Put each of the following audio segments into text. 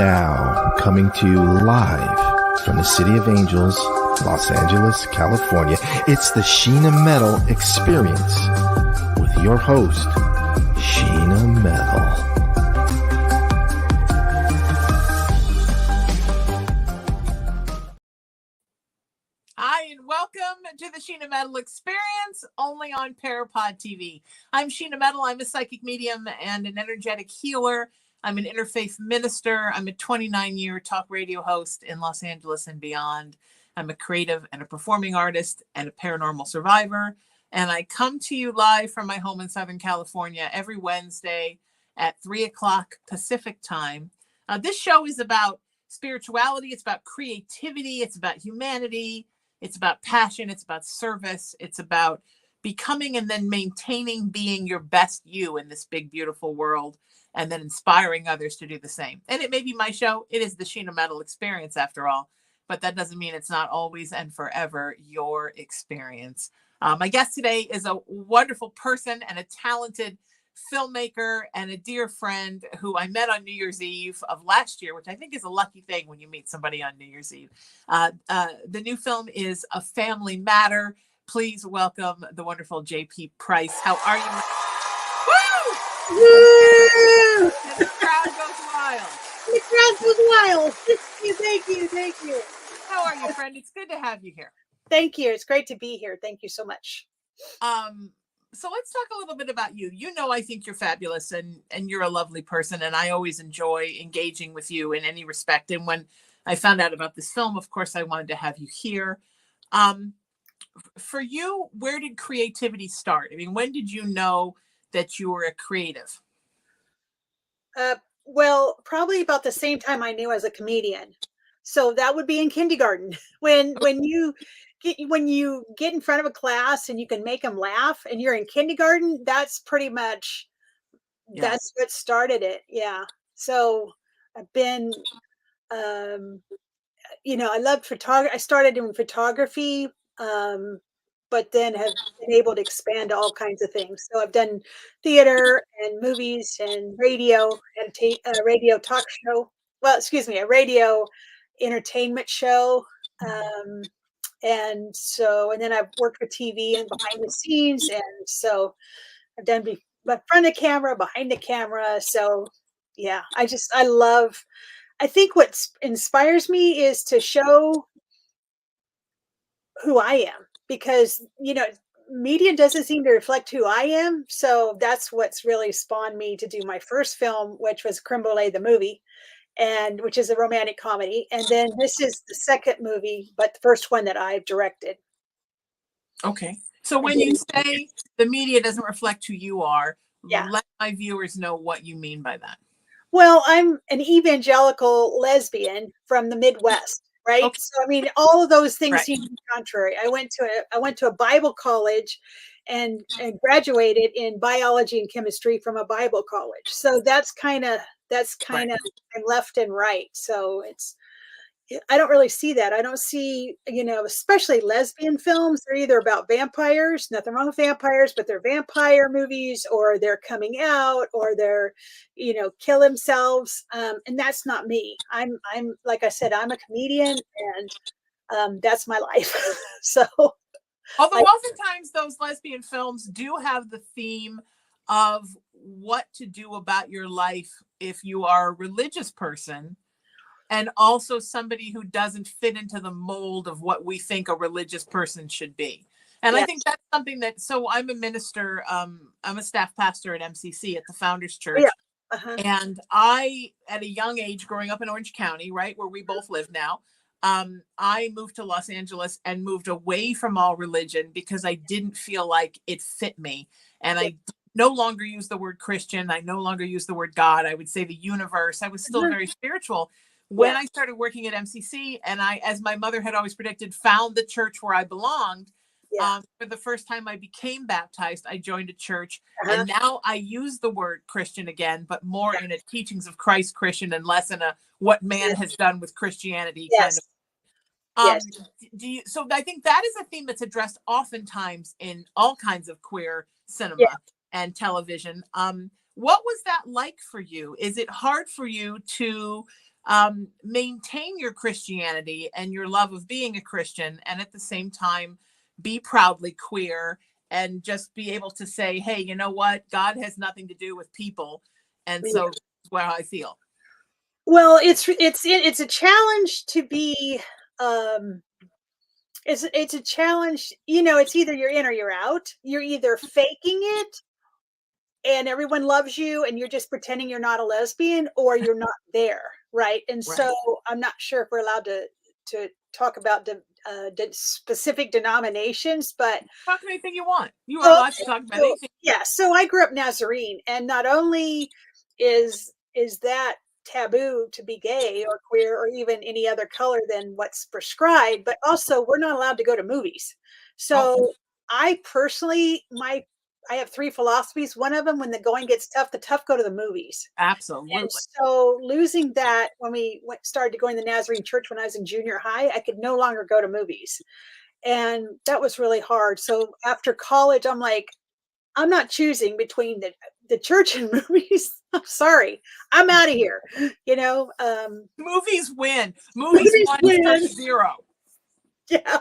now, coming to you live from the City of Angels, Los Angeles, California. It's the Sheena Metal Experience with your host, Sheena Metal. Hi, and welcome to the Sheena Metal Experience, only on Parapod TV. I'm Sheena Metal. I'm a psychic medium and an energetic healer. I'm an interfaith minister. I'm a 29-year talk radio host in Los Angeles and beyond. I'm a creative and a performing artist and a paranormal survivor. And I come to you live from my home in Southern California every Wednesday at 3 o'clock Pacific time. This show is about spirituality. It's about creativity. It's about humanity. It's about passion. It's about service. It's about becoming and then maintaining being your best you in this big, beautiful world, and then inspiring others to do the same. And it may be my show. It is the Sheena Metal Experience after all, but that doesn't mean it's not always and forever your experience. My guest today is a wonderful person and a talented filmmaker and a dear friend who I met on New Year's Eve of last year, which I think is a lucky thing when you meet somebody on New Year's Eve. The new film is A Family Matter. Please welcome the wonderful JP Price. How are you? Woo! Woo! And the crowd goes wild. The crowd goes wild. Thank you. How are you, friend? It's good to have you here. Thank you. It's great to be here. Thank you so much. So let's talk a little bit about you. You know, I think you're fabulous and you're a lovely person, and I always enjoy engaging with you in any respect. And when I found out about this film, of course, I wanted to have you here. For you, where did creativity start? I mean, when did you know that you were a creative? Well, probably about the same time I knew as a comedian. So that would be in kindergarten when you get in front of a class and you can make them laugh and you're in kindergarten. That's pretty much that's what started it. Yeah. So I've been, I loved photography. I started doing photography, but then have been able to expand to all kinds of things. So I've done theater and movies and radio and a radio talk show. Well, excuse me, a radio entertainment show. And then I've worked with TV and behind the scenes. And so I've done front of camera, behind the camera. So yeah, I think what inspires me is to show who I am, because, media doesn't seem to reflect who I am. So that's what's really spawned me to do my first film, which was Creme Brulee, the movie, and which is a romantic comedy. And then this is the second movie, but the first one that I've directed. Okay. So when you say the media doesn't reflect who you are, yeah, let my viewers know what you mean by that. Well, I'm an evangelical lesbian from the Midwest, right? Okay. So I mean, all of those things Right. seem to be contrary. I went to a Bible college and graduated in biology and chemistry from a Bible college. So that's kind of Right. I'm left and right. So I don't really see that. I don't see, especially lesbian films. They're either about vampires, nothing wrong with vampires, but they're vampire movies, or they're coming out, or they're, kill themselves. And that's not me. I'm like I said, I'm a comedian, and that's my life. So, although oftentimes those lesbian films do have the theme of what to do about your life if you are a religious person, and also somebody who doesn't fit into the mold of what we think a religious person should be. And yes. I think that's something so I'm a minister. I'm a staff pastor at MCC at the Founders Church. Yeah. Uh-huh. And I, at a young age, growing up in Orange County, right, where we both live now, I moved to Los Angeles and moved away from all religion because I didn't feel like it fit me. And I no longer use the word Christian. I no longer use the word God. I would say the universe. I was still very spiritual. When I started working at MCC, and I, as my mother had always predicted, found the church where I belonged, for the first time I became baptized. I joined a church, and now I use the word Christian again, but more in a teachings of Christ Christian and less in a what man has done with Christianity kind of. So I think that is a theme that's addressed oftentimes in all kinds of queer cinema and television. What was that like for you? Is it hard for you to maintain your Christianity and your love of being a Christian, and at the same time be proudly queer, and just be able to say, hey, you know what, God has nothing to do with people, and so that's where I feel. Well, it's a challenge to be it's a challenge, it's either you're in or you're out. You're either faking it and everyone loves you and you're just pretending you're not a lesbian, or you're not there, right? And Right. so I'm not sure if we're allowed to talk about the specific denominations, but Talk anything you want. You are allowed to talk about anything. yeah. So I grew up Nazarene, and not only is that taboo to be gay or queer or even any other color than what's prescribed, but also we're not allowed to go to movies. So I personally, I have 3 philosophies. One of them, when the going gets tough, the tough go to the movies. Absolutely. And so losing that, when we started going to the Nazarene church when I was in junior high, I could no longer go to movies. And that was really hard. So after college, I'm like, I'm not choosing between the church and movies. I'm sorry. I'm out of here. Movies win. Movies win. Church 0. Yeah.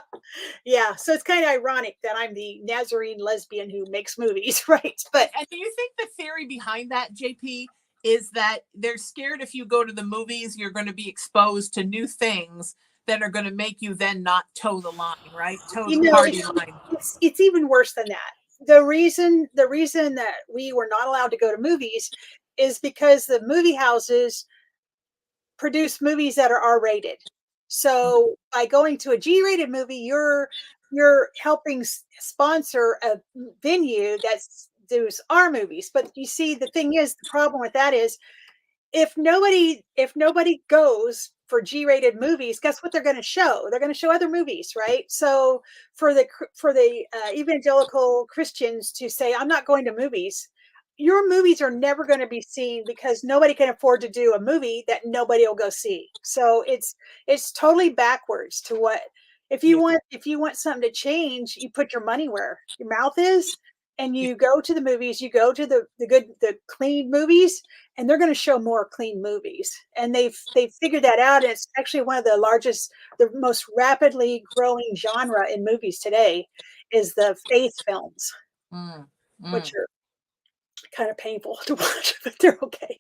Yeah. So it's kind of ironic that I'm the Nazarene lesbian who makes movies, right? But and do you think the theory behind that, JP, is that they're scared if you go to the movies, you're going to be exposed to new things that are going to make you then not toe the line, right? Toe the party line. It's even worse than that. The reason that we were not allowed to go to movies is because the movie houses produce movies that are R-rated. So by going to a G-rated movie, you're helping sponsor a venue that's does R movies. But you see, the thing is, the problem with that is, if nobody goes for G-rated movies, guess what they're going to show? They're going to show other movies, right? So for the evangelical Christians to say, I'm not going to movies, your movies are never going to be seen because nobody can afford to do a movie that nobody will go see. So it's totally backwards to what, if you want something to change, you put your money where your mouth is, and you go to the movies, you go to the clean movies, and they're going to show more clean movies. And they've figured that out. And it's actually one of the most rapidly growing genre in movies today is the faith films, which are kind of painful to watch, but they're okay.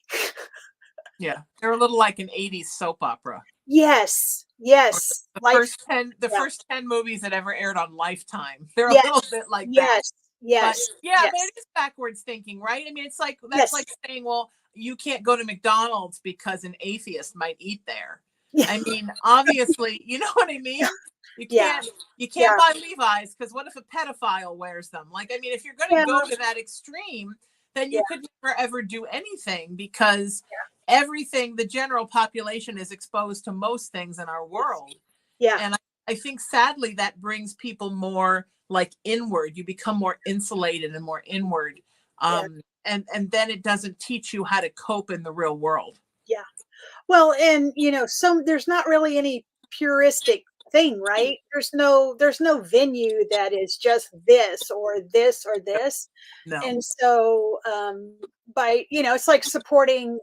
Yeah, they're a little like an 80s soap opera. Yes. The first 10 movies that ever aired on Lifetime. They're a little bit like that. Yes. But but it is backwards thinking, right? I mean, it's like, that's like saying, well, you can't go to McDonald's because an atheist might eat there. I mean, obviously, you know what I mean? You can't buy Levi's because what if a pedophile wears them? Like, I mean, if you're going to go to that extreme, then you could never ever do anything, because everything, the general population is exposed to most things in our world. Yeah. And I think sadly that brings people more like inward. You become more insulated and more inward. And then it doesn't teach you how to cope in the real world. Yeah. Well, and there's not really any puristic thing, right? There's no venue that is just this or this or this. No. And so it's like supporting,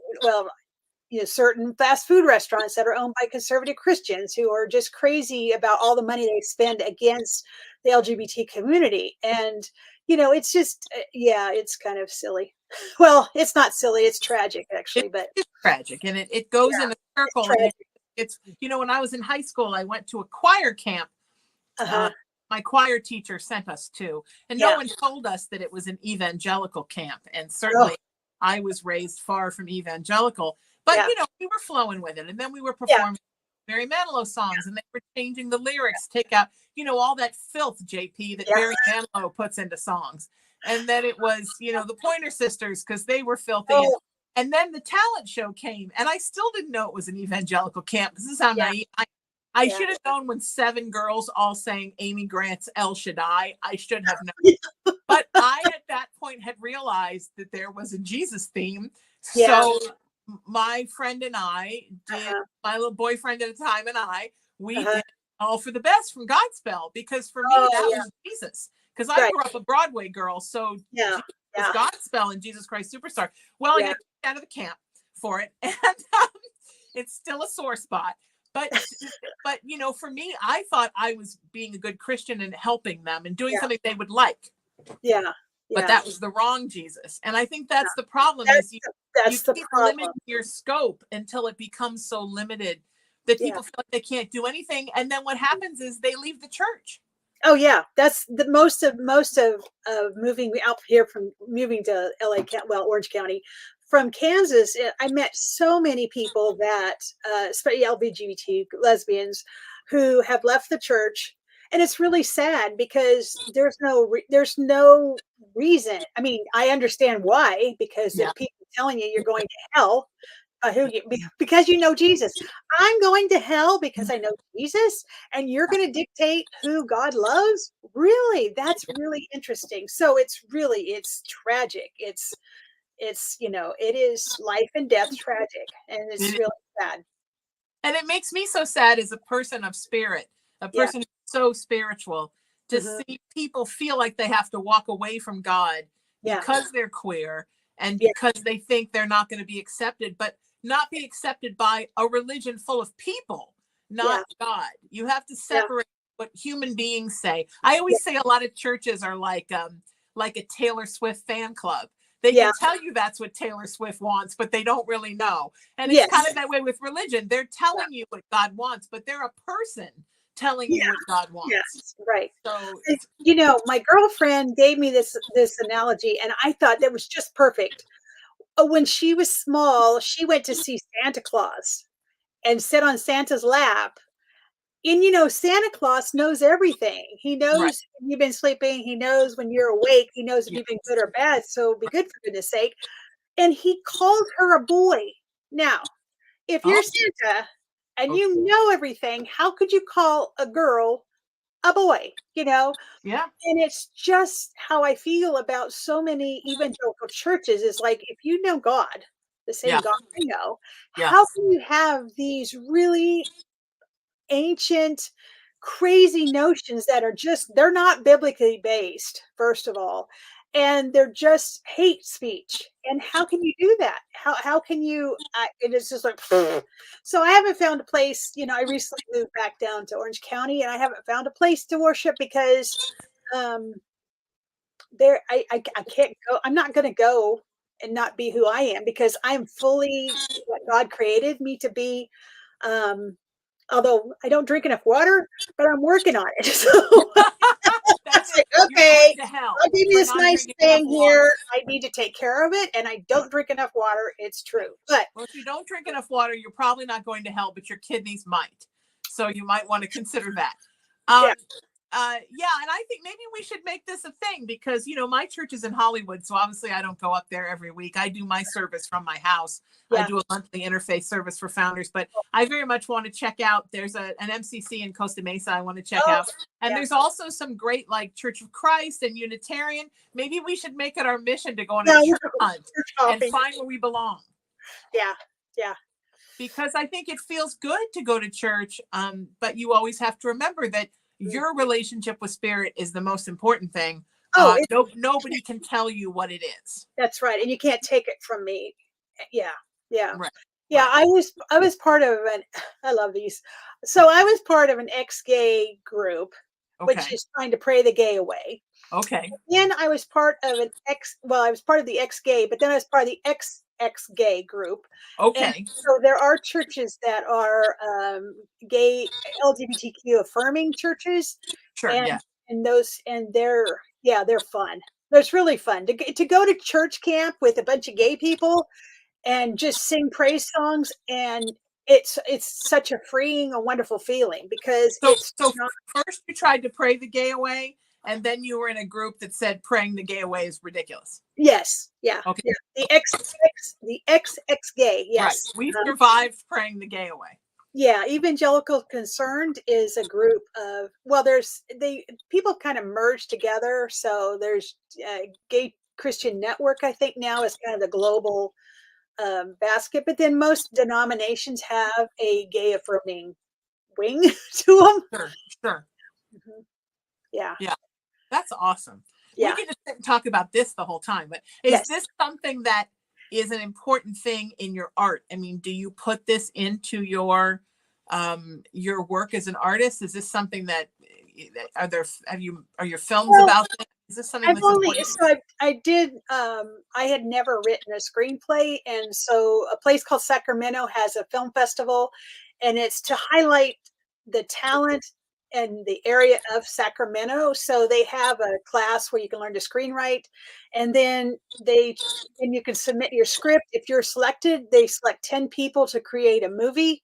certain fast food restaurants that are owned by conservative Christians who are just crazy about all the money they spend against the LGBT community. And, it's just, it's kind of silly. Well, it's not silly. It's tragic, actually. But it's tragic. And it goes in a circle. It's when I was in high school, I went to a choir camp. My choir teacher sent us to, and no one told us that it was an evangelical camp. And certainly I was raised far from evangelical. But, we were flowing with it. And then we were performing Barry Manilow songs, and they were changing the lyrics, take out, all that filth, JP, that Barry Manilow puts into songs. And then it was, the Pointer Sisters, because they were filthy. And then the talent show came, and I still didn't know it was an evangelical camp. This is how naive I should have known when 7 girls all sang Amy Grant's El Shaddai. I should have known. But I, at that point, had realized that there was a Jesus theme. So my friend and I did, my little boyfriend at the time and we did All for the Best from Godspell, because for me, that was Jesus. Because I grew up a Broadway girl. So Jesus was Godspell and Jesus Christ Superstar. Well, I got kicked out of the camp for it. And It's still a sore spot. But for me, I thought I was being a good Christian and helping them and doing something they would like. Yeah. But that was the wrong Jesus. And I think that's the problem, That's is you the keep problem. limiting your scope until it becomes so limited that people feel like they can't do anything. And then what happens is they leave the church. Oh yeah, that's the most of moving out here from moving to LA, Orange County, from Kansas. I met so many people that, especially LGBT lesbians, who have left the church, and it's really sad because there's no reason. I mean, I understand why, because if people telling you you're going to hell, because you know Jesus. I'm going to hell because I know Jesus, and you're going to dictate who God loves? Really? That's really interesting. So it's tragic. It's it is life and death tragic, and it's really sad. And it makes me so sad as a person of spirit, a person who's so spiritual, to see people feel like they have to walk away from God because they're queer and because they think they're not going to be accepted, but not be accepted by a religion full of people, not God. You have to separate what human beings say. I always say a lot of churches are like a Taylor Swift fan club. They can tell you that's what Taylor Swift wants, but they don't really know. And it's kind of that way with religion. They're telling you what God wants, but they're a person telling you what God wants. Yes, right. So, my girlfriend gave me this analogy, and I thought that was just perfect. When she was small, she went to see Santa Claus and sit on Santa's lap. And Santa Claus knows everything. He knows when you've been sleeping. He knows when you're awake. He knows if you've been good or bad. So be good, for goodness sake. And he called her a boy. Now, if you're Santa and you know everything, how could you call a girl a boy? Yeah. And it's just how I feel about so many evangelical churches. Is like, if you know God, the same God I know, how can you have these really ancient, crazy notions that are they're not biblically based, first of all, and they're just hate speech? And how can you do that? How can you, it is just like, so I haven't found a place. I recently moved back down to Orange County, and I haven't found a place to worship because there I can't go. I'm not going to go and not be who I am, because I'm fully what God created me to be. Although I don't drink enough water, but I'm working on it. So that's like, okay, I'll give you this nice thing here. I need to take care of it, and I don't drink enough water. It's true. But if you don't drink enough water, you're probably not going to hell, but your kidneys might. So you might want to consider that. And I think maybe we should make this a thing, because, my church is in Hollywood. So obviously I don't go up there every week. I do my service from my house. I do a monthly interfaith service for founders, but I very much want to check out. There's an MCC in Costa Mesa I want to check out. And there's also some great, like, Church of Christ and Unitarian. Maybe we should make it our mission to go on a church hunt and find where we belong. Yeah. Yeah. Because I think it feels good to go to church. But you always have to remember that your relationship with spirit is the most important thing. Nobody can tell you what it is. That's right. And you can't take it from me. Yeah. Yeah. Right. Yeah. Right. I was part of I love these. So I was part of an ex-gay group, which is trying to pray the gay away. Okay. Then I was part of I was part of the ex-gay, but then I was part of the ex-gay group. Okay. And so there are churches that are gay, LGBTQ affirming churches. Sure. And they're fun. It's really fun to go to church camp with a bunch of gay people and just sing praise songs. And it's such a freeing, a wonderful feeling, because first you tried to pray the gay away, and then you were in a group that said praying the gay away is ridiculous. Yes. Yeah. Okay. Yeah. The ex-gay. Yes. Right. We survived praying the gay away. Yeah, Evangelical Concerned is a group of, people kind of merge together. So there's Gay Christian Network, I think now is kind of the global basket, but then most denominations have a gay affirming wing to them. Sure. Mm-hmm. Yeah. That's awesome. Yeah. We can just sit and talk about this the whole time, but is this something that is an important thing in your art. I mean, do you put this into your work as an artist? Is this something that are your films Well, about this? Is this something I've that's only important? so I did I had never written a screenplay, and so a place called Sacramento has a film festival, and it's to highlight the talent in the area of Sacramento. So they have a class where you can learn to screenwrite, and then you can submit your script. If you're selected, they select 10 people to create a movie.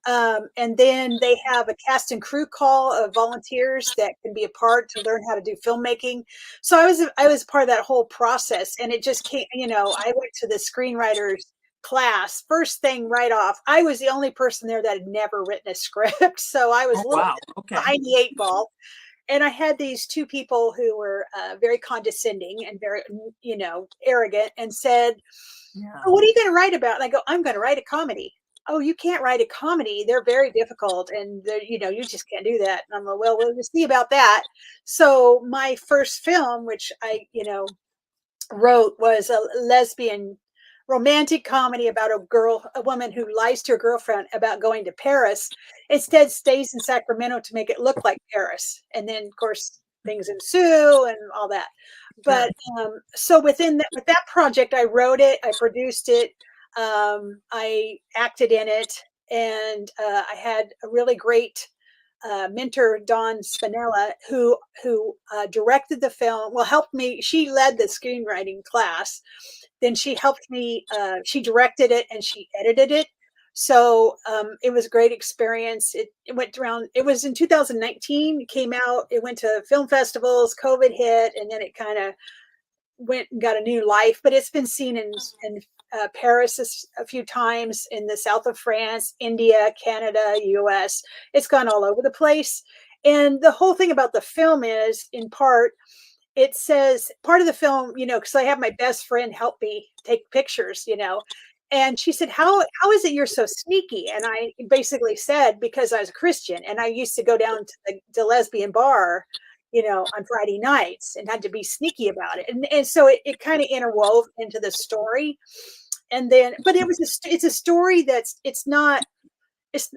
And then they have a cast and crew call of volunteers that can be a part to learn how to do filmmaking. So I was part of that whole process, and it just came. I went to the screenwriters class first thing right off. I was the only person there that had never written a script, so I was Oh, a little wow. bit Okay. behind the eight ball. And I had these two people who were very condescending and very arrogant, and said, Yeah. "Oh, what are you going to write about?" And I go, "I'm going to write a comedy." "Oh, you can't write a comedy. They're very difficult, and you just can't do that." And I'm like, "Well, we'll see about that." So my first film, which I wrote, was a lesbian romantic comedy about a woman who lies to her girlfriend about going to Paris, instead stays in Sacramento to make it look like Paris. And then, of course, things ensue and all that. Sure. But so with that project, I wrote it, I produced it, I acted in it, and I had a really great mentor, Dawn Spinella, who directed the film. Well, helped me. She led the screenwriting class. Then she helped me. She directed it and she edited it. So it was a great experience. It went around. It was in 2019. It came out. It went to film festivals. COVID hit, and then it kind of went and got a new life. But it's been seen in Paris a few times, in the south of France, India, Canada, US. It's gone all over the place. And the whole thing about the film is, in part, it says part of the film, because I have my best friend help me take pictures, and she said, how is it you're so sneaky? And I basically said, because I was a Christian and I used to go down to the lesbian bar, on Friday nights, and had to be sneaky about it. And so it kind of interwove into the story. And then, but it's a story it's not, it's,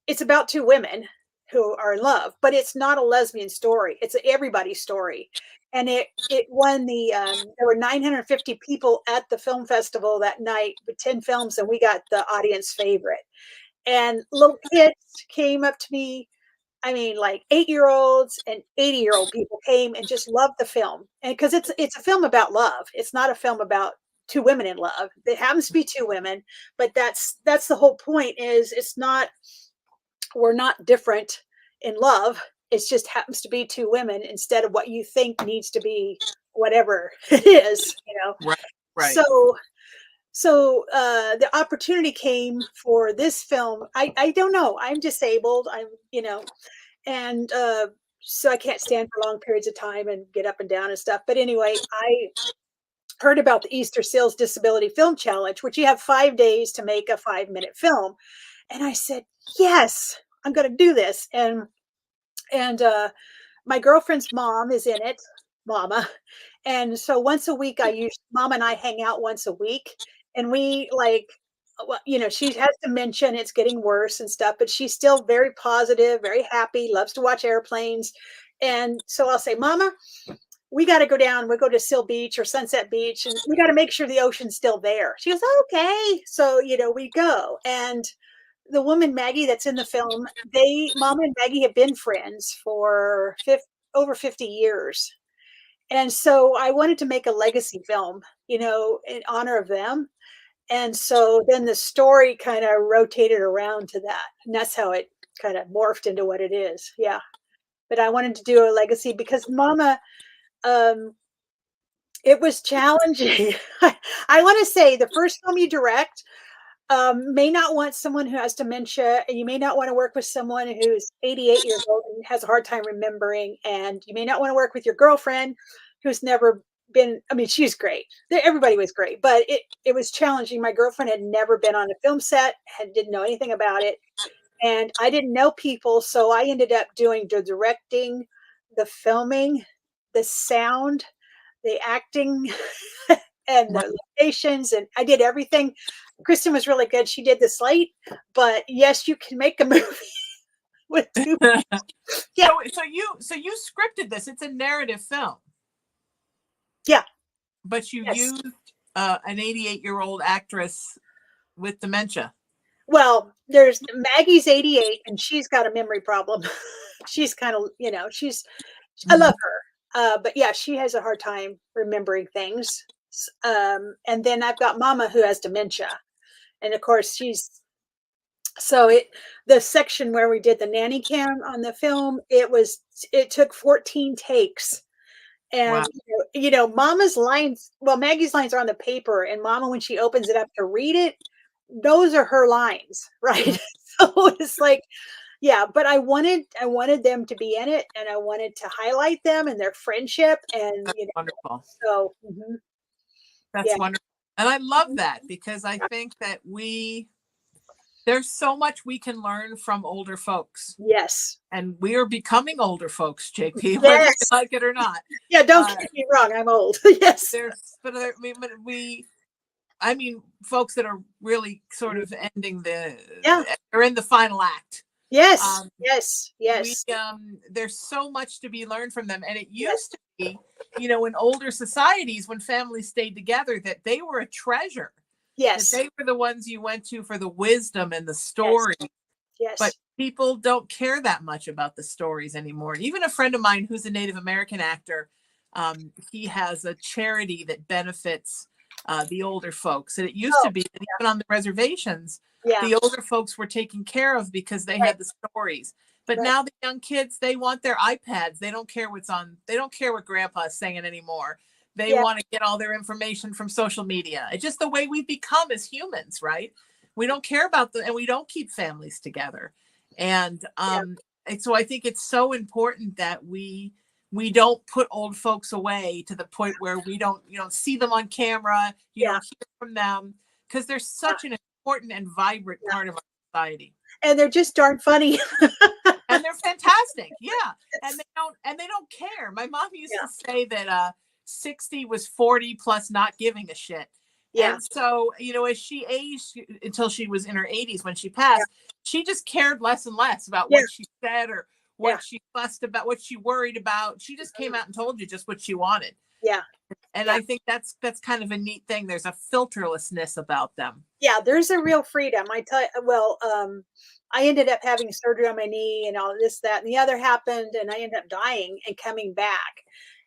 it's about two women who are in love, but it's not a lesbian story. It's everybody's story. And it won there were 950 people at the film festival that night with 10 films, and we got the audience favorite. And little kids came up to me. I mean, like 8-year-olds and 80-year-old people came and just loved the film. And because it's a film about love. It's not a film about two women in love. It happens to be two women, but that's the whole point. Is we're not different in love. It just happens to be two women instead of what you think needs to be, whatever it is. Right. Right. So the opportunity came for this film. I don't know. I'm disabled. And so I can't stand for long periods of time and get up and down and stuff. But anyway, I heard about the Easter Seals Disability Film Challenge, which you have 5 days to make a 5-minute film. And I said, yes, I'm going to do this. And my girlfriend's mom is in it, Mama. And so once a week, Mom and I hang out once a week, and we she has dementia and it's getting worse and stuff, but she's still very positive, very happy, loves to watch airplanes. And so I'll say, Mama, we got to go down. We'll go to Seal Beach or Sunset Beach, and we got to make sure the ocean's still there. She goes, okay. So, we go. And the woman, Maggie, that's in the film, Mama and Maggie have been friends for over 50 years. And so I wanted to make a legacy film, in honor of them. And so then the story kind of rotated around to that. And that's how it kind of morphed into what it is. Yeah. But I wanted to do a legacy because Mama, it was challenging. I want to say the first film you direct, may not want someone who has dementia, and you may not want to work with someone who's 88 years old and has a hard time remembering, and you may not want to work with your girlfriend who's never been. I mean, she's great. Everybody was great, but it was challenging. My girlfriend had never been on a film set, didn't know anything about it, and I didn't know people, so I ended up doing the directing, the filming, the sound, the acting. and the locations, and I did everything. Kristen was really good. She did the slate, but yes, you can make a movie with two. Yeah. So you scripted this. It's a narrative film. Yeah. But you used an 88-year-old actress with dementia. Well, there's Maggie's 88 and she's got a memory problem. She's kind of, I love her. But yeah, she has a hard time remembering things. And then I've got Mama who has dementia. And of course the section where we did the nanny cam on the film, it took 14 takes. And wow. Mama's lines, well, Maggie's lines are on the paper, and Mama, when she opens it up to read it, those are her lines, right? So it's like, yeah, but I wanted them to be in it, and I wanted to highlight them and their friendship, and That's wonderful. So that's wonderful, and I love that because I think that there's so much we can learn from older folks. Yes, and we are becoming older folks, JP, yes. whether you like it or not. Yeah, don't get me wrong, I'm old. Yes, I mean, folks that are really sort of ending or in the final act. Yes, yes. There's so much to be learned from them. And it used to be, in older societies, when families stayed together, that they were a treasure. Yes. That they were the ones you went to for the wisdom and the story. Yes. But people don't care that much about the stories anymore. Even a friend of mine who's a Native American actor, he has a charity that benefits the older folks. And it used to be that even on the reservations, the older folks were taken care of because they had the stories. But now the young kids, they want their iPads. They don't care what's on. They don't care what grandpa's saying anymore. They want to get all their information from social media. It's just the way we've become as humans, right? We don't care about and we don't keep families together. And so I think it's so important that we don't put old folks away to the point where we don't see them on camera, you don't hear from them, because they're such an important and vibrant part of our society. And they're just darn funny. And they're fantastic. Yeah. And they don't care. My mom used to say that 60 was 40 plus not giving a shit. Yeah. And so, as she aged until she was in her 80s when she passed, she just cared less and less about what she said or what she fussed about, what she worried about. She just came out and told you just what she wanted. Yeah. And I think that's kind of a neat thing. There's a filterlessness about them. Yeah, there's a real freedom. I tell you, I ended up having surgery on my knee and all this, that, and the other happened, and I ended up dying and coming back.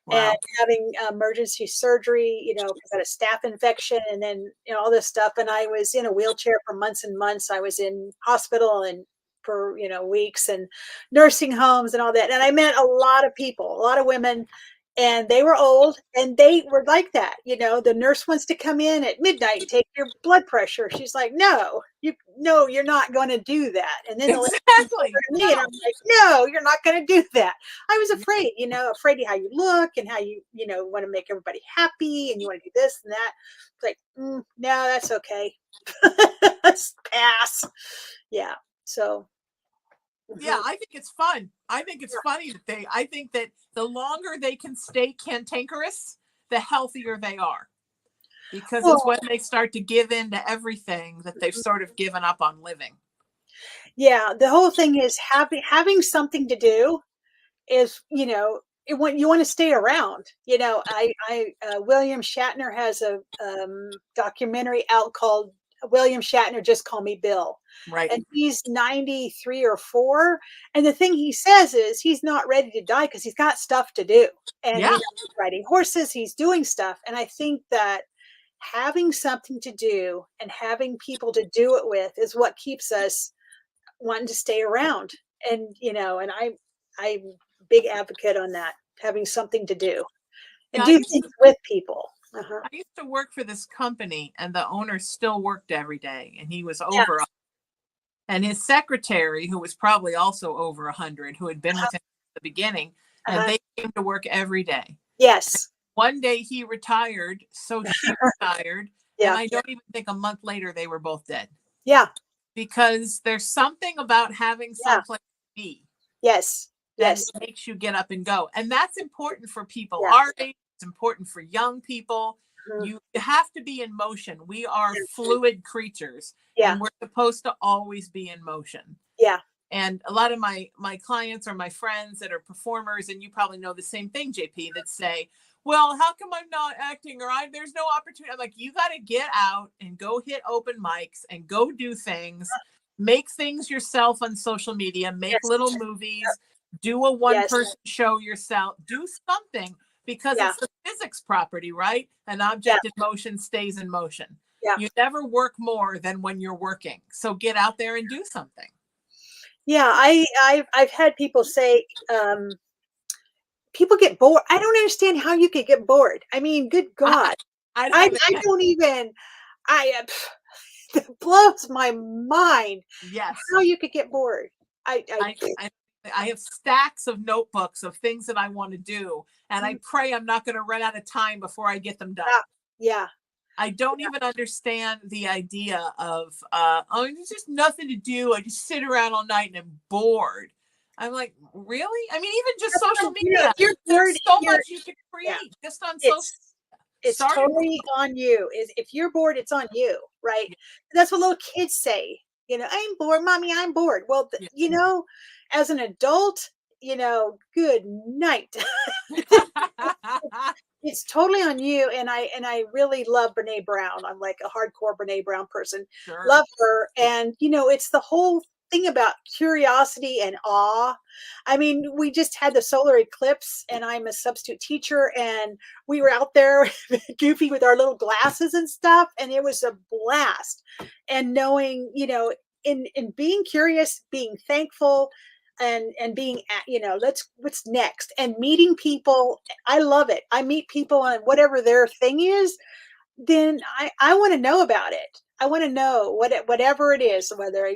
Wow. And having emergency surgery, because I had a staph infection and then, all this stuff. And I was in a wheelchair for months and months. I was in hospital and for, weeks, and nursing homes and all that. And I met a lot of people, a lot of women, and they were old and they were like that. The nurse wants to come in at midnight and take your blood pressure. She's like, no, you're not going to do that. And then exactly. And I'm like, no, you're not going to do that. I was afraid, afraid of how you look and how you, want to make everybody happy and you want to do this and that. It's like, no, that's okay. Let's pass. Yeah. So. Yeah, I think it's fun. I think it's funny that I think that the longer they can stay cantankerous, the healthier they are. Because it's when they start to give in to everything that they've sort of given up on living. Yeah, the whole thing is having something to do is, when you want to stay around. William Shatner has a documentary out called William Shatner, Just Call Me Bill. Right. And he's 93 or 4. And the thing he says is he's not ready to die because he's got stuff to do. And he's riding horses, he's doing stuff. And I think that having something to do and having people to do it with is what keeps us wanting to stay around. And, and I'm big advocate on that, having something to do and do things with people. Uh-huh. I used to work for this company and the owner still worked every day and he was over. And his secretary, who was probably also over 100, who had been with him at the beginning, and they came to work every day. Yes. One day he retired, so she retired. And I don't even think a month later they were both dead. Yeah. Because there's something about having someplace to be. Yes. That makes you get up and go. And that's important for people our age. It's important for young people. You have to be in motion. We are fluid creatures, Yeah. and we're supposed to always be in motion. Yeah. And a lot of my clients or my friends that are performers, and you probably know the same thing, JP, that say, well, how come I'm not acting, or there's no opportunity? I'm like, you got to get out and go hit open mics and go do things, make things yourself on social media, make little movies, do a one-person show yourself, do something, because it's the physics property, right? An object in motion stays in motion. Yeah. You never work more than when you're working. So get out there and do something. Yeah, I've had people say, people get bored. I don't understand how you could get bored. I mean, good God, I don't even. It blows my mind. Yes, how you could get bored. I have stacks of notebooks of things that I want to do, and I pray I'm not going to run out of time before I get them done. Yeah. I don't even understand the idea of, oh, there's just nothing to do. I just sit around all night and I'm bored. I'm like, really? I mean, even just social media. There's so much you can create just on social. It's totally on you. If you're bored, it's on you, right? That's what little kids say. I'm bored, mommy, I'm bored. Well, as an adult, good night. It's totally on you. And I really love Brene Brown. I'm like a hardcore Brene Brown person. Sure. Love her. And, it's the whole thing about curiosity and awe. I mean, we just had the solar eclipse, and I'm a substitute teacher, and we were out there goofy with our little glasses and stuff, and it was a blast. And knowing, in being curious, being thankful, and being what's next, and meeting people. I love it. I meet people, and whatever their thing is, then I want to know about it. I want to know whatever it is, whether,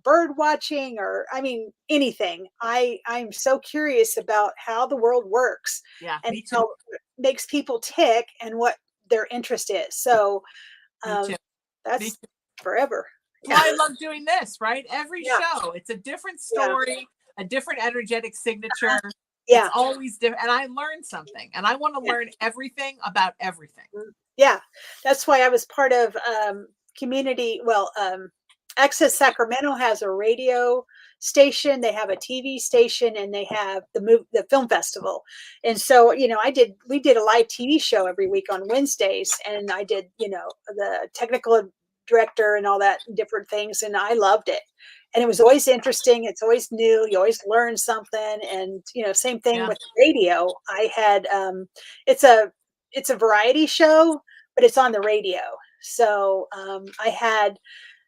bird watching, or, I mean, anything. I'm so curious about how the world works, and how it makes people tick, and what their interest is. So that's forever. Well, I love doing this, right? Every show, it's a different story, a different energetic signature. It's always different. And I learn something, and I want to learn everything about everything. Yeah. That's why I was part of community. Well, Access Sacramento has a radio station, they have a TV station, and they have the film festival. And so, we did a live TV show every week on Wednesdays, and I did, the technical director and all that different things, and I loved it. And it was always interesting. It's always new. You always learn something. And, same thing with radio. I had, it's a variety show, but it's on the radio. So I had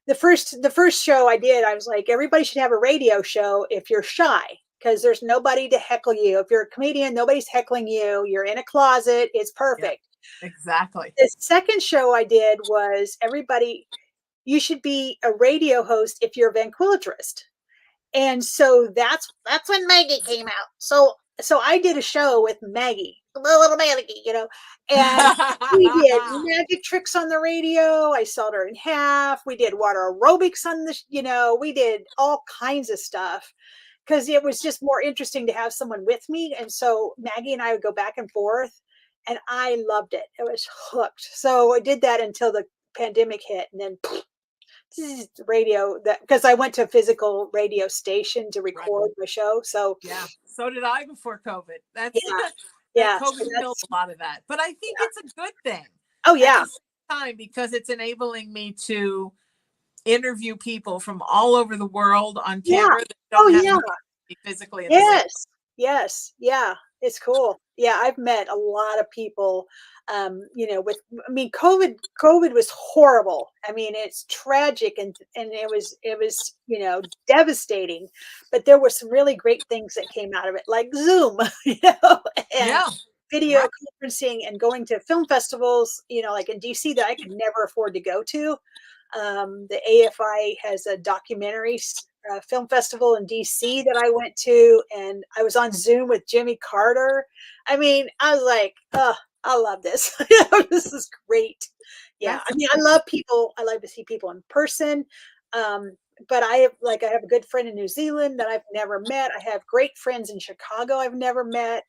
the first show I did, I was like, everybody should have a radio show if you're shy, because there's nobody to heckle you. If you're a comedian, nobody's heckling you. You're in a closet. It's perfect. Yeah, exactly. The second show I did was you should be a radio host if you're a ventriloquist. And so that's when Maggie came out. So I did a show with Maggie, little Maggie, and we did magic tricks on the radio. I sawed her in half. We did water aerobics on we did all kinds of stuff, because it was just more interesting to have someone with me. And so Maggie and I would go back and forth, and I loved it. I was hooked. So I did that until the pandemic hit, and then radio, because I went to a physical radio station to record my show. So so did I before COVID. That's COVID killed a lot of that, but I think it's a good thing. Oh yeah, at the same time, because it's enabling me to interview people from all over the world on camera that don't have to be physically. Yes, it's cool. Yeah, I've met a lot of people. COVID was horrible. I mean, it's tragic, and it was devastating. But there were some really great things that came out of it, like Zoom, and video conferencing, and going to film festivals, like in DC, that I could never afford to go to. The AFI has a documentary film festival in DC that I went to, and I was on Zoom with Jimmy Carter. I mean, I was like, oh, I love this. This is great. Yeah. I mean, I love people. I love to see people in person. But I have a good friend in New Zealand that I've never met. I have great friends in Chicago I've never met.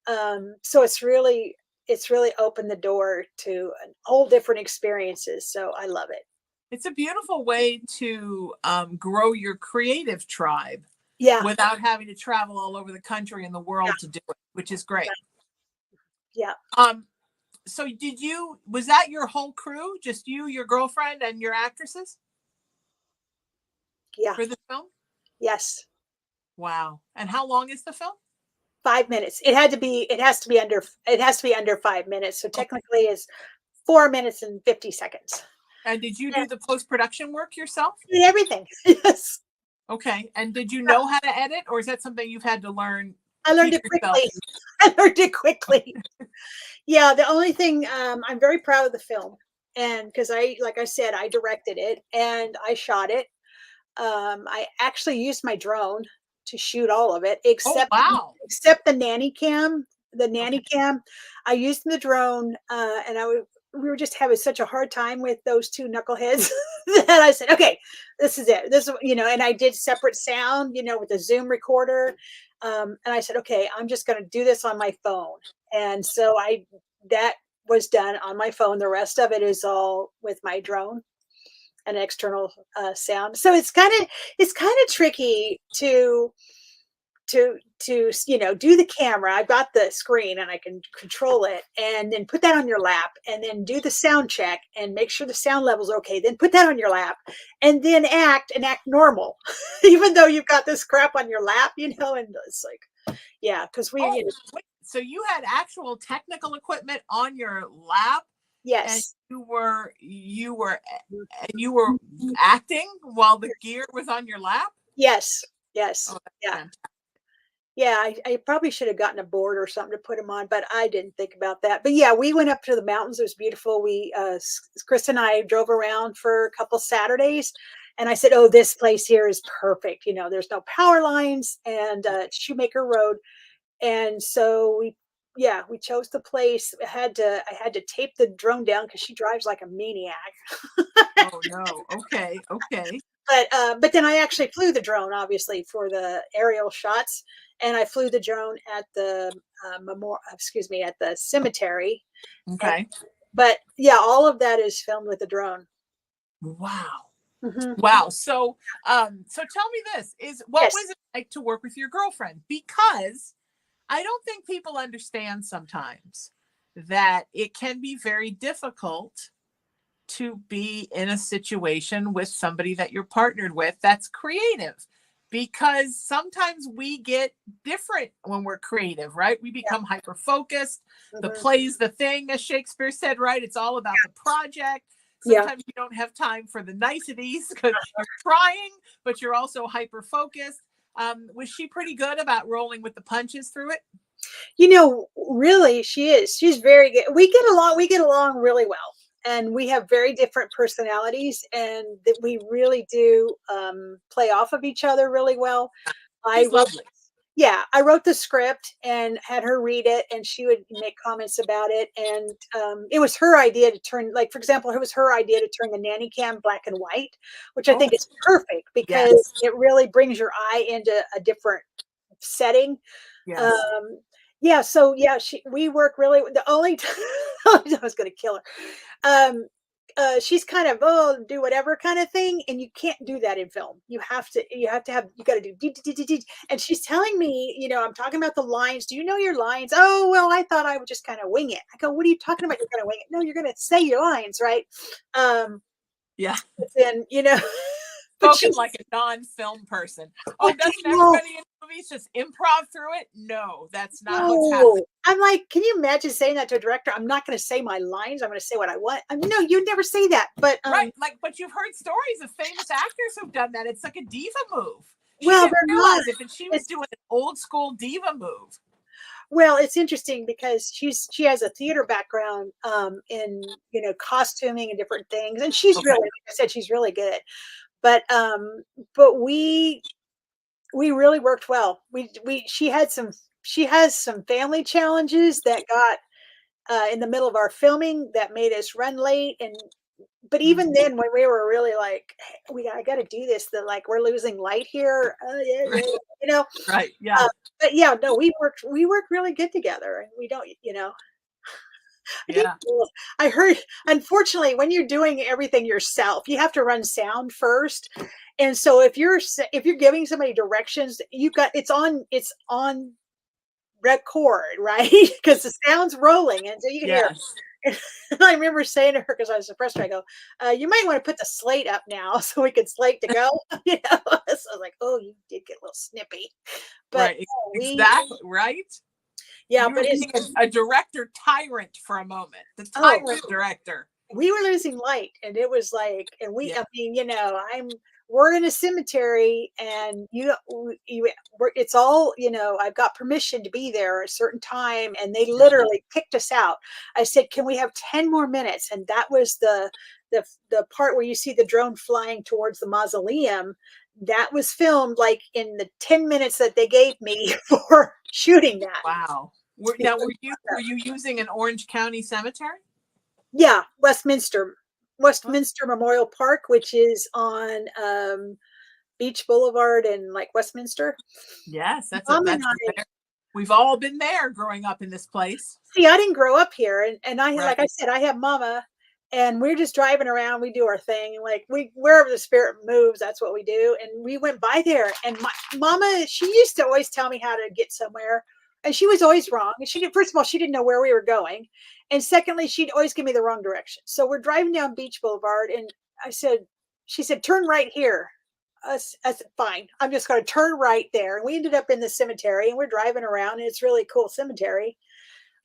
So it's really, it's really opened the door to whole different experiences. So I love it. It's a beautiful way to grow your creative tribe Yeah. without having to travel all over the country and the world Yeah. to do it, which is great. Yeah. So was that your whole crew? Just you, your girlfriend, and your actresses? Yeah. For the film? Yes. Wow. And how long is the film? 5 minutes. It has to be under 5 minutes. So technically it's 4 minutes and 50 seconds. And did you do the post-production work yourself? Did everything. Yes. Okay. And did you know how to edit, or is that something you've had to learn? I learned it quickly. I learned it quickly. Yeah, the only thing, I'm very proud of the film, and because like I said, I directed it and I shot it. I actually used my drone to shoot all of it, Oh, wow. except the nanny cam. The nanny Okay. cam, I used the drone, and we were just having such a hard time with those two knuckleheads that I said, okay, this is it. This is, and I did separate sound, with the Zoom recorder. And I said, okay, I'm just going to do this on my phone. And so that was done on my phone. The rest of it is all with my drone and external sound. So it's kind of tricky to do the camera. I've got the screen and I can control it, and then put that on your lap, and then do the sound check and make sure the sound level's okay. Then put that on your lap, and then act normal, even though you've got this crap on your lap, and it's like, yeah, because wait, so you had actual technical equipment on your lap? Yes. And you were acting while the gear was on your lap? Yes. Yes. Oh, yeah. Fantastic. Yeah, I probably should have gotten a board or something to put them on, but I didn't think about that. But yeah, we went up to the mountains. It was beautiful. Chris and I drove around for a couple Saturdays, and I said, "Oh, this place here is perfect. There's no power lines, and Shoemaker Road." And so we chose the place. I had to tape the drone down because she drives like a maniac. Oh no. Okay. But then I actually flew the drone, obviously, for the aerial shots, and I flew the drone at the at the cemetery. Okay. But yeah, all of that is filmed with the drone. Wow. Mm-hmm. Wow. So tell me this, what Yes. was it like to work with your girlfriend? Because I don't think people understand sometimes that it can be very difficult to be in a situation with somebody that you're partnered with that's creative, because sometimes we get different when we're creative, right? We become hyper focused. The Mm-hmm. play's the thing, as Shakespeare said, right? It's all about the project. Yeah. Sometimes you don't have time for the niceties because you're trying, but you're also hyper focused. Was she pretty good about rolling with the punches through it? Really, she is. She's very good. We get along really well. And we have very different personalities, and that we really do play off of each other really well. She's lovely. I wrote the script and had her read it, and she would make comments about it. And it was her idea to turn, like, for example, it was her idea to turn the nanny cam black and white, which I think is perfect because it really brings your eye into a different setting. Yes. We work really. The only time I was going to kill her. She's kind of do whatever kind of thing, and you can't do that in film. You got to do and she's telling me, I'm talking about the lines. Do you know your lines? Oh, well, I thought I would just kind of wing it. I go, what are you talking about? You're going to wing it? No, you're going to say your lines, right? Yeah. And spoken like a non-film person. Oh, doesn't everybody in movies just improv through it? No, that's not what's happening. I'm like, can you imagine saying that to a director? I'm not going to say my lines. I'm going to say what I want. No, you never say that. But right, but you've heard stories of famous actors who've done that. It's like a diva move. She well, didn't realize it, but she was doing an old school diva move. Well, it's interesting because she has a theater background in costuming and different things, and she's really, like I said, she's really good. But we really worked well. She has some family challenges that got in the middle of our filming that made us run late, but even then, when we were really like, hey, I got to do this, that like we're losing light here, Right, yeah. But yeah, no, we worked really good together, and we don't, Yeah. I heard, unfortunately, when you're doing everything yourself, you have to run sound first. And so if you're giving somebody directions, it's on record, right? Because the sound's rolling, and so you can hear. Yes. And I remember saying to her because I was suppressed. I go, "You might want to put the slate up now, so we can slate to go." You know, so I was like, "Oh, you did get a little snippy," but Right. we, Exactly. Right. yeah, You but were it's being a director tyrant for a moment. The oh, tyrant director. we were losing light, and it was like, and Yeah. I mean, we're in a cemetery, and it's all, I've got permission to be there at a certain time, and they literally kicked us out. I said, can we have 10 more minutes? And that was the part where you see the drone flying towards the mausoleum. That was filmed like in the 10 minutes that they gave me for shooting that. Wow. Now, were you using an Orange County cemetery? Yeah, Oh, Westminster Memorial Park, which is on Beach Boulevard in like Westminster. yes. That's Mom and that's I we've all been there growing up in this place. see. I didn't grow up here, and like I Right. said, I have Mama, and we're just driving around. We do our thing, like we wherever the spirit moves, that's what we do. And we went by there, and my Mama, she used to always tell me how to get somewhere, and she was always wrong. And she did. First of all, she didn't know where we were going, and secondly, she'd always give me the wrong direction. So we're driving down Beach Boulevard, and she said, turn right here. I said, fine. I'm just going to turn right there. And we ended up in the cemetery, and we're driving around, and it's really a cool cemetery.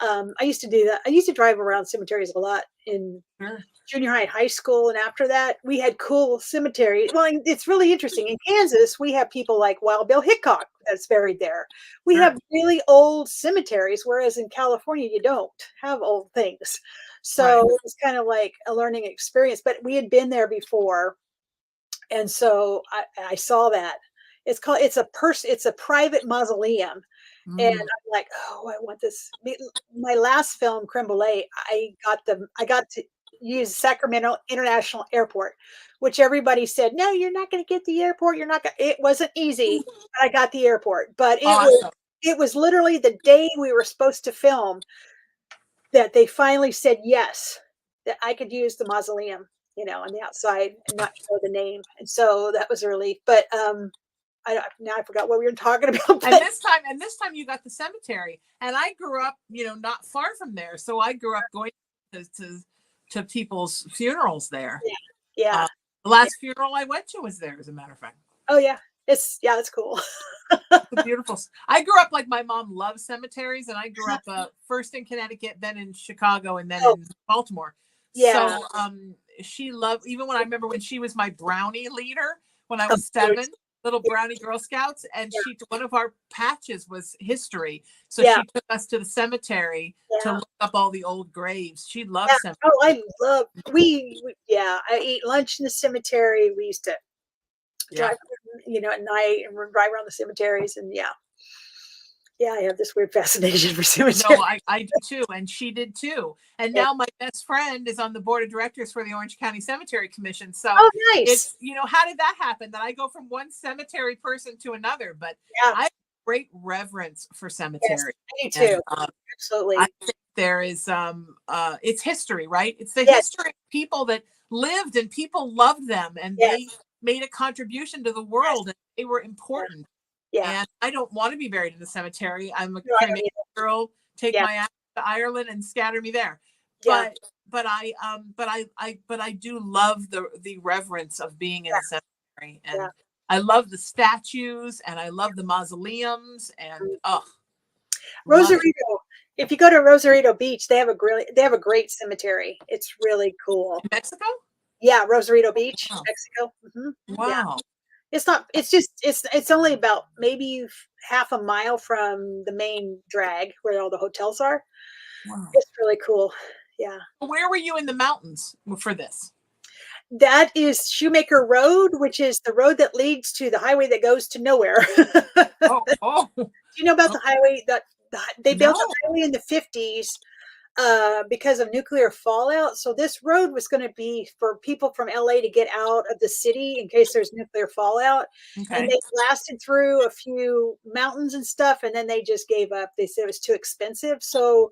I used to do that. I used to drive around cemeteries a lot in Sure. junior high and high school. And after that, we had cool cemeteries. Well, it's really interesting. In Kansas, we have people like Wild Bill Hickok that's buried there. We Sure. have really old cemeteries, whereas in California, you don't have old things. So Right. it was kind of like a learning experience, but we had been there before. And so I saw that. It's a private mausoleum. And Mm. I'm like, oh, I want this. My last film, Creme Brulee, I got to use Sacramento International Airport, which everybody said, no, you're not going to get the airport. You're not going. It wasn't easy, but I got the airport. But Awesome. it was literally the day we were supposed to film that they finally said yes, that I could use the mausoleum, on the outside and not show the name. And so that was a relief. But now I forgot what we were talking about. And this time you got the cemetery. And I grew up, not far from there. So I grew up going to people's funerals there. Yeah. The last funeral I went to was there, as a matter of fact. Oh yeah. It's cool. It's beautiful. I grew up like my mom loves cemeteries, and I grew up first in Connecticut, then in Chicago, and then in Baltimore. Yeah. So she loved, even when I remember when she was my brownie leader when I was 7, little brownie Girl Scouts, and one of our patches was history. So she took us to the cemetery to look up all the old graves. She loved cemeteries. Oh, I love I ate lunch in the cemetery. We used to drive, at night and drive around the cemeteries, and I have this weird fascination for cemeteries. No, I do too, and she did too. And now my best friend is on the board of directors for the Orange County Cemetery Commission. So nice. It's, how did that happen? That I go from one cemetery person to another, but I have great reverence for cemetery. Yes, I do too. Absolutely. I think there is it's history, right? It's the history of people that lived, and people loved them, and they made a contribution to the world, and they were important. Yeah. And I don't want to be buried in the cemetery. I'm a Canadian girl. Take my ass to Ireland and scatter me there. Yeah. But I do love the reverence of being in the cemetery, and I love the statues, and I love the mausoleums, and Rosarito. If you go to Rosarito Beach, they have a great cemetery. It's really cool. In Mexico? Yeah, Rosarito Beach, Mexico. Mm-hmm. Wow. Yeah. It's not. It's only about maybe half a mile from the main drag where all the hotels are. Wow. It's really cool. Yeah. Where were you in the mountains for this? That is Shoemaker Road, which is the road that leads to the highway that goes to nowhere. Oh. Do you know about the highway that they built the highway in the 50s? Because of nuclear fallout. So this road was going to be for people from LA to get out of the city in case there's nuclear fallout. Okay. And they blasted through a few mountains and stuff, and then they just gave up. They said it was too expensive. So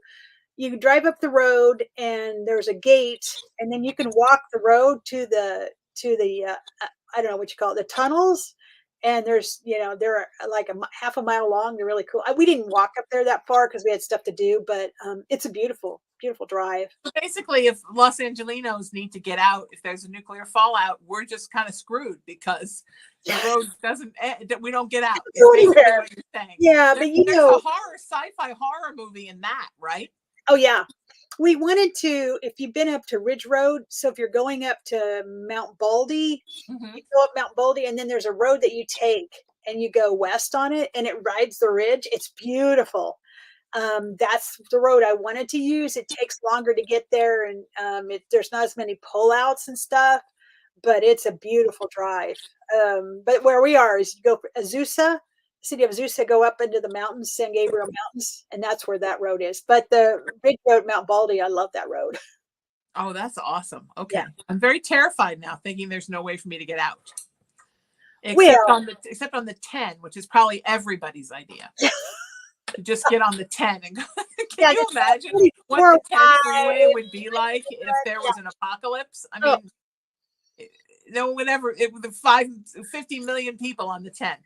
you drive up the road and there's a gate, and then you can walk the road to the I don't know what you call it, the tunnels. And there's, they're like half a mile long. They're really cool. We didn't walk up there that far because we had stuff to do, but it's a beautiful, beautiful drive. Basically, if Los Angelinos need to get out, if there's a nuclear fallout, we're just kind of screwed because the road doesn't, we don't get out. It's basically what you're saying. Yeah, but there's a sci-fi horror movie in that, right? Oh, yeah. We wanted to, if you've been up to Ridge Road, so if you're going up to Mount Baldy, you go up Mount Baldy, and then there's a road that you take and you go west on it, and it rides the ridge. It's beautiful. That's the road I wanted to use. It takes longer to get there, and there's not as many pullouts and stuff, but it's a beautiful drive. But where we are is you go for Azusa, city of Azusa, go up into the mountains, San Gabriel Mountains, and that's where that road is. But the Ridge Road, Mount Baldy, I love that road. Oh, that's awesome. Okay. Yeah. I'm very terrified now, thinking there's no way for me to get out. Except on the 10, which is probably everybody's idea. To just get on the 10 and go. Can you imagine what the 10 freeway would be like if there was an apocalypse? I mean, no one ever, with 50 million people on the 10.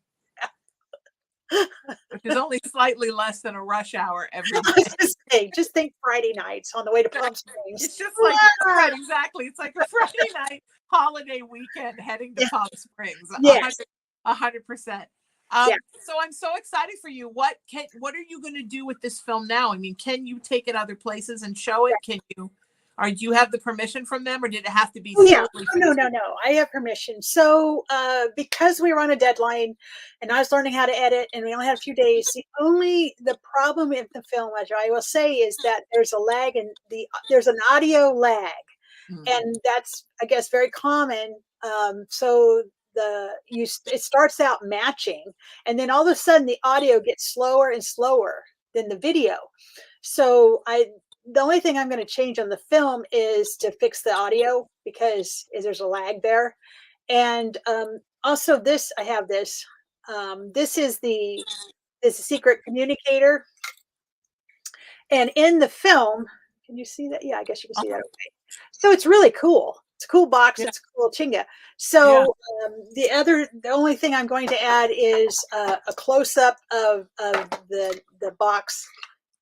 Which is only slightly less than a rush hour every day. Just think Friday nights on the way to Palm Springs. It's just like, right, exactly. It's like a Friday night holiday weekend heading to Palm Springs. Yes. 100%. So I'm so excited for you. What are you going to do with this film now? I mean, can you take it other places and show it? Can you? Do you have the permission from them, or did it have to be? No. I have permission. So because we were on a deadline, and I was learning how to edit, and we only had a few days. The problem with the film, as I will say, is that there's a lag, and there's an audio lag, and that's, I guess, very common. So it starts out matching, and then all of a sudden the audio gets slower and slower than the video. So the only thing I'm going to change on the film is to fix the audio because there's a lag there. And also I have this. This is the secret communicator. And in the film, can you see that? Yeah, I guess you can see that. Okay. So it's really cool. It's a cool box. Yeah. It's a cool chinga. So the only thing I'm going to add is a close up of the box.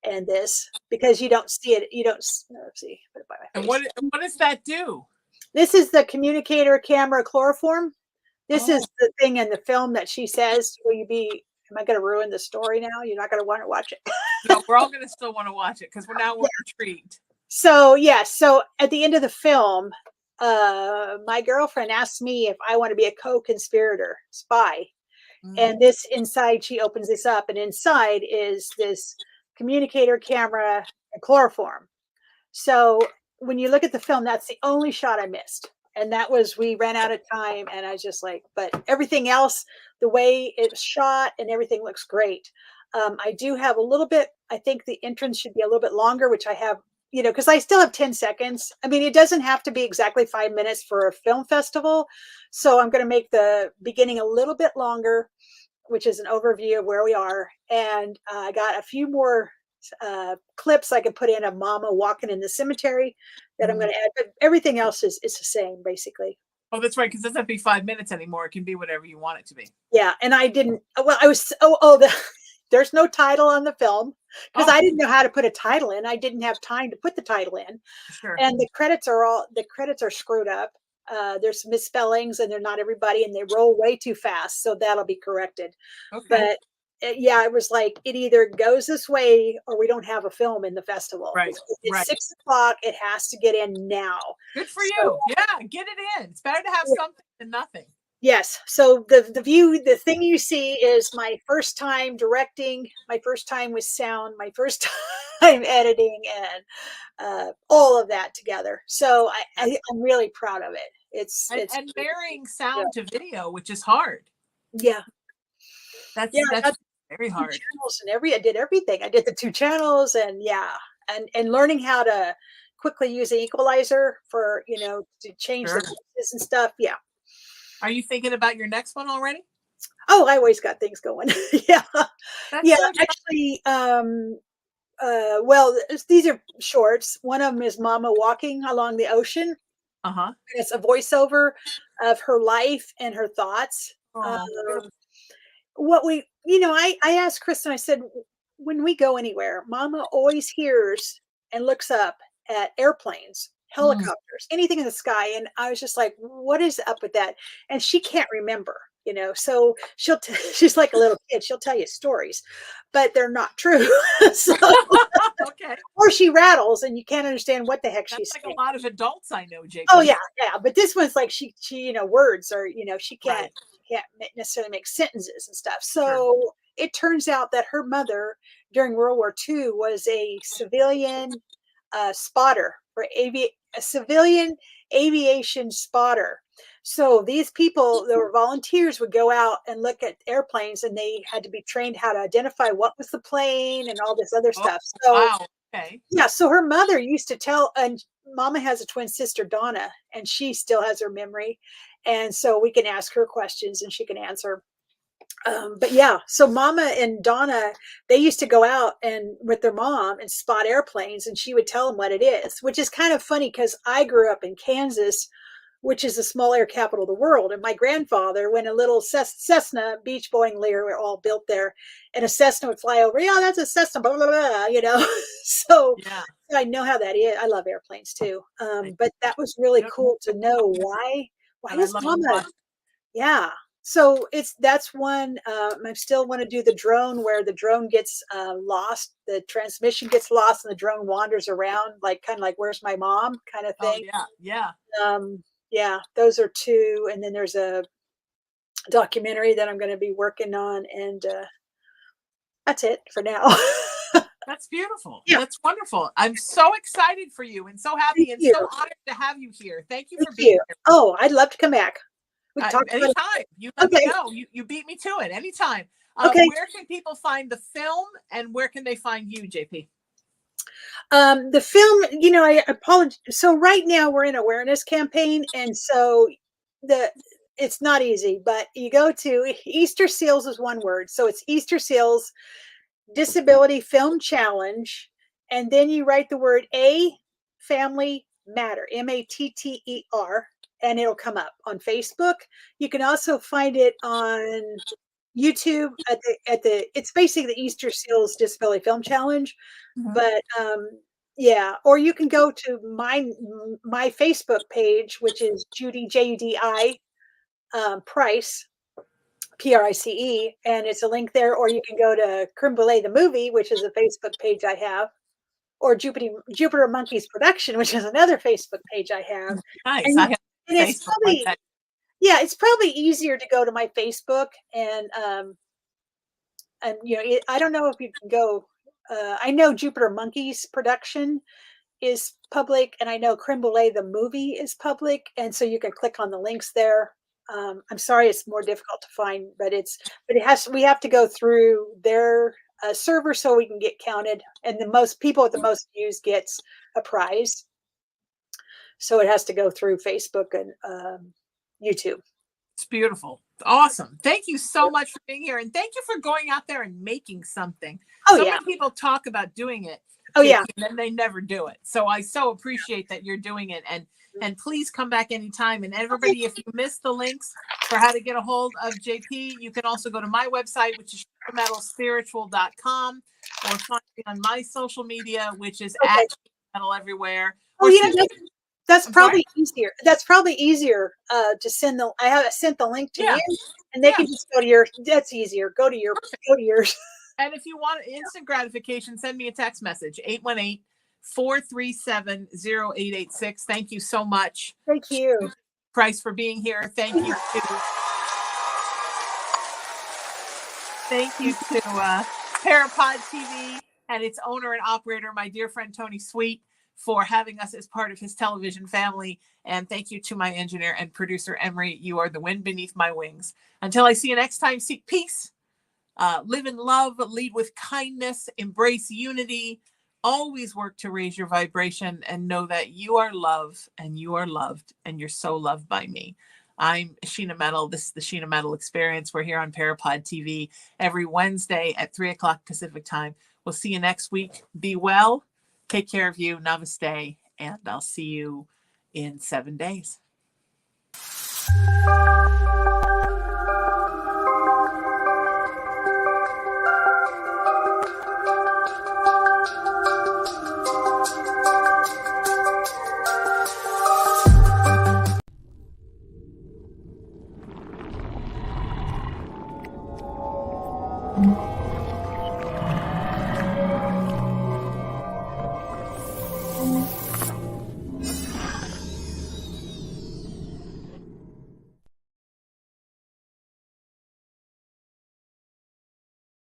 And this, because you don't see it, let's see. Put it by my face. And what does that do? This is the communicator camera chloroform. This is the thing in the film that she says, am I going to ruin the story now? You're not going to want to watch it. No, we're all going to still want to watch it because we're intrigued. So, so at the end of the film, my girlfriend asked me if I want to be a co-conspirator spy. And this inside, she opens this up, and inside is this communicator camera and chloroform. So when you look at the film, that's the only shot I missed. And that was, we ran out of time, and I was just like, but everything else, the way it's shot and everything looks great. I do have a little bit, I think the entrance should be a little bit longer, which I have, because I still have 10 seconds. I mean, it doesn't have to be exactly 5 minutes for a film festival. So I'm going to make the beginning a little bit longer, which is an overview of where we are. And I got a few more clips I could put in of Mama walking in the cemetery that I'm going to add, but everything else is the same, basically. Oh, that's right, because it doesn't have to be 5 minutes anymore. It can be whatever you want it to be. Yeah, and I didn't, there's no title on the film, because I didn't know how to put a title in. I didn't have time to put the title in. Sure. And the credits are screwed up. There's misspellings, and they're not everybody, and they roll way too fast. So that'll be corrected. Okay. But it was like, it either goes this way or we don't have a film in the festival. Right. It's 6 o'clock. It has to get in now. Good for you. Yeah, get it in. It's better to have something than nothing. Yes. So the thing you see is my first time directing, my first time with sound, my first time editing, and all of that together. So I'm really proud of it. It's marrying sound to video, which is hard. Yeah. That's very hard. Channels and I did everything. I did the 2 channels, and and learning how to quickly use an equalizer for, to change the voices and stuff. Yeah. Are you thinking about your next one already? Oh, I always got things going. Yeah. That's so actually, well, these are shorts. One of them is Mama walking along the ocean. Uh-huh. It's a voiceover of her life and her thoughts. Oh, What we, I asked Kristen, I said, when we go anywhere, Mama always hears and looks up at airplanes, helicopters, anything in the sky. And I was just like, what is up with that? And she can't remember, so she's like a little kid. She'll tell you stories, but they're not true. So, okay. or she rattles and you can't understand what the heck That's she's like saying. a lot of adults I know, JP. Oh yeah, yeah. But this one's like she words are, she Right. can't necessarily make sentences and stuff. So it turns out that her mother during World War II was a civilian spotter for a civilian aviation spotter. So these people that were volunteers would go out and look at airplanes, and they had to be trained how to identify what was the plane and all this other Oh, stuff. So wow. Okay. yeah, so her mother used to tell, and Mama has a twin sister, Donna, and she still has her memory. And so we can ask her questions and she can answer. But yeah, so Mama and Donna, they used to go out and with their mom and spot airplanes, and she would tell them what it is, which is kind of funny because I grew up in Kansas, which is the small air capital of the world. And my grandfather, when a little Cessna, Beach, Boeing, Lear were all built there, and a Cessna would fly over, yeah, that's a Cessna, blah, blah, blah, So Yeah. I know how that is. I love airplanes too. But that was really cool to know why And I does love Mama, yeah. So that's one. I still want to do the drone where the drone gets lost, the transmission gets lost, and the drone wanders around, like kind of like "Where's my mom?" kind of Oh thing. yeah, yeah. Yeah, those are two, and then there's a documentary that I'm going to be working on, and that's it for now. That's beautiful. Yeah, That's wonderful. I'm so excited for you and so thank happy and you, so honored to have you here. Thank you thank for being you. here. Oh, I'd love to come back. We can talk about it. Anytime. You let me Okay, know. You beat me to it anytime. okay. Where can people find the film and where can they find you, JP? The film, I apologize. So right now we're in awareness campaign, and so the it's not easy, but you go to Easter Seals is one word. So it's Easter Seals Disability Film Challenge, and then you write the word A Family Matter, Matter, and it'll come up on Facebook. You can also find it on YouTube at the it's basically the Easter Seals Disability Film Challenge. Mhm. But yeah, or you can go to my Facebook page, which is Judy Judi Price, Price, and it's a link there. Or you can go to Creme Brulee the movie, which is a Facebook page I have, or Jupiter Monkeys Production, which is another Facebook page I have. Nice. And, I have and it's Facebook like probably that. yeah, it's probably easier to go to my Facebook and I don't know if you can go. I know Jupiter Monkeys Production is public, and I know Creme Brulee the movie is public, and so you can click on the links there. I'm sorry, it's more difficult to find, but we have to go through their server so we can get counted, and the most people with the most views gets a prize. So it has to go through Facebook and YouTube. It's beautiful. Awesome. Thank you so much for being here. And thank you for going out there and making something. Oh So yeah. many people talk about doing it. Oh yeah. And then they never do it. So I so appreciate that you're doing it. And please come back anytime. And everybody, if you missed the links for how to get a hold of JP, you can also go to my website, which is metalspiritual.com, or find me on my social media, which is Okay. at metal everywhere. Oh Or yeah, send me that's I'm probably sorry? easier. That's probably easier to send I have sent the link to Yeah. you, and they Yeah. can just go to yours. That's easier. Go to yours. And if you want instant gratification, send me a text message, 818-437-0886. Thank you so much, Thank you. Price, for being here. Thank you to Parapod TV and its owner and operator, my dear friend Tony Sweet, for having us as part of his television family. And thank you to my engineer and producer, Emery. You are the wind beneath my wings. Until I see you next time, seek peace. Live in love, lead with kindness, embrace unity, always work to raise your vibration, and know that you are love and you are loved and you're so loved by me. I'm Sheena Metal. This is the Sheena Metal Experience. We're here on Parapod TV every Wednesday at 3 o'clock Pacific time. We'll see you next week. Be well. Take care of you. Namaste. And I'll see you in 7 days.